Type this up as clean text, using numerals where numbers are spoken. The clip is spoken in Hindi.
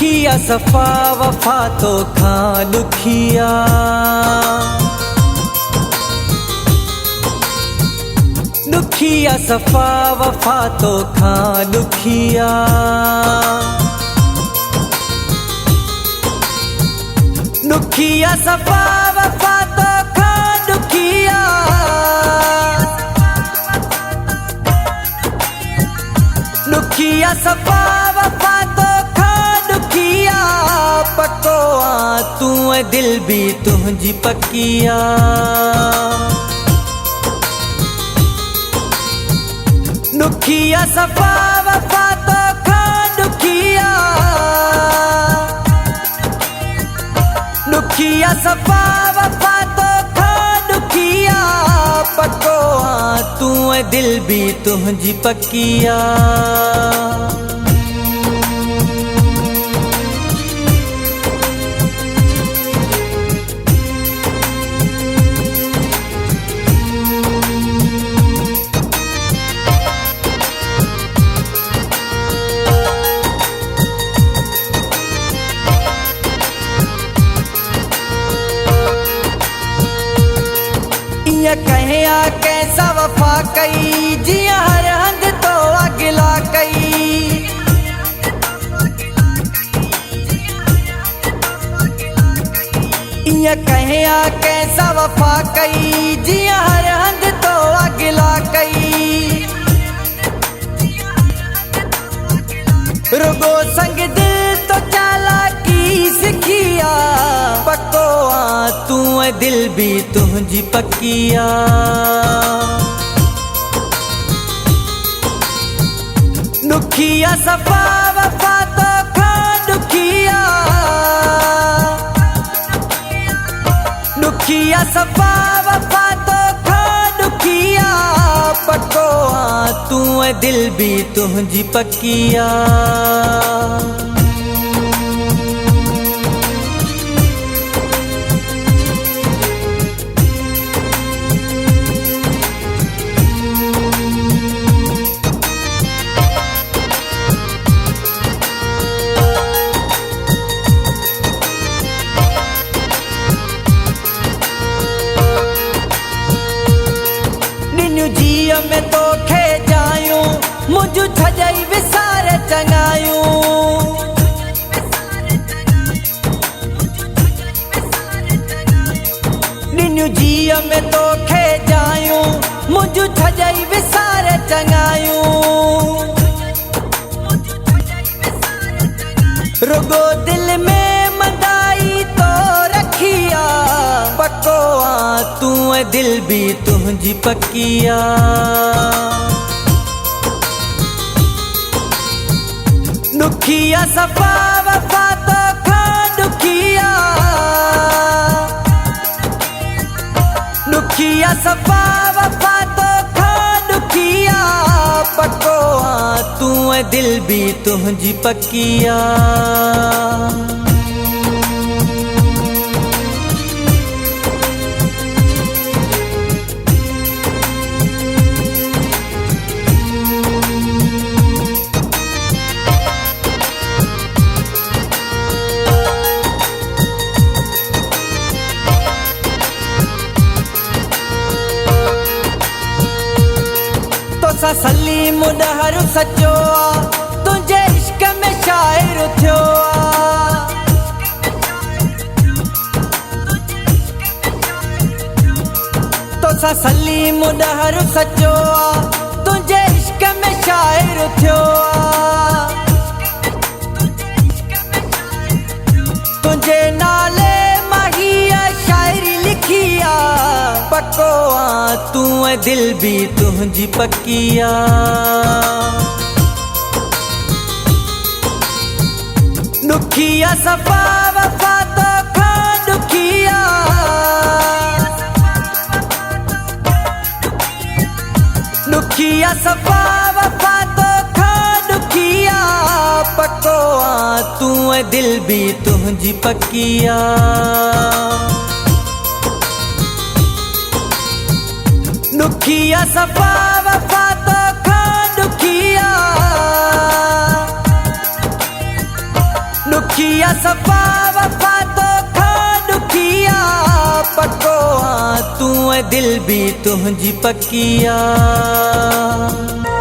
दुखिया सफा वफा तो खा दुखिया, दुखिया सफा वफा तो खा दुखिया, दुखिया सफा वफा तो खा दुखिया, दुखिया सफा वफा तो खा दुखिया, पको आ तू दिल भी तुझी पकिया, दुखिया सफा वफा तो खा दुखिया, दुखिया सफा वफा तो खा दुखिया, पको आ तू दिल भी तुझी पकिया। कहे आ कैसा वफा कई जिया हर हंद तो अगला कई, कहे आ कैसा वफा कई जिया हर हंद तो अगला कई, रुगो संग दिल तो चाला की सिखिया, पको आ तू दिल भी तुझी पकिया, दुखिया सफा वफा तो खा दुखिया, दुखिया सफा वफा तो खा दुखिया, पको आ तू दिल भी तुझी पकिया। जिया में तो खे जायूं मुझू छजई विसार चंगायूं, निन्यू जिया में तो खे जायूं मुझू छजई विसार चंगायूं, रुगो दिल में मंदाई तो रखिया, पको आ तू दिल भी तुझी पकिया, दुखिया सफा वफा तो खा दुखिया, दुखिया सफा वफा तो खा दुखिया, पको आ तू दिल भी तुझी पकिया। सलीम डहर सचो आ तुझे इश्क में शायर थियो आ, तो सलीम डहर सचो आ तुझे इश्क में शायर थियो आ, तुझे नाले माहिया शायरी लिखिया, पको आ तू दिल भी तुझी पकिया, दुखिया सफा वफा तो खा दुखिया, दुखिया सफा वफा तो खा दुखिया, पको आ तू दिल भी तुझी पकिया, दुखिया सफा वफा तो खा दुखिया, दुखिया अखिया सफा वफा तो खा दुखिया पको तू दिल भी तुझी पकिया।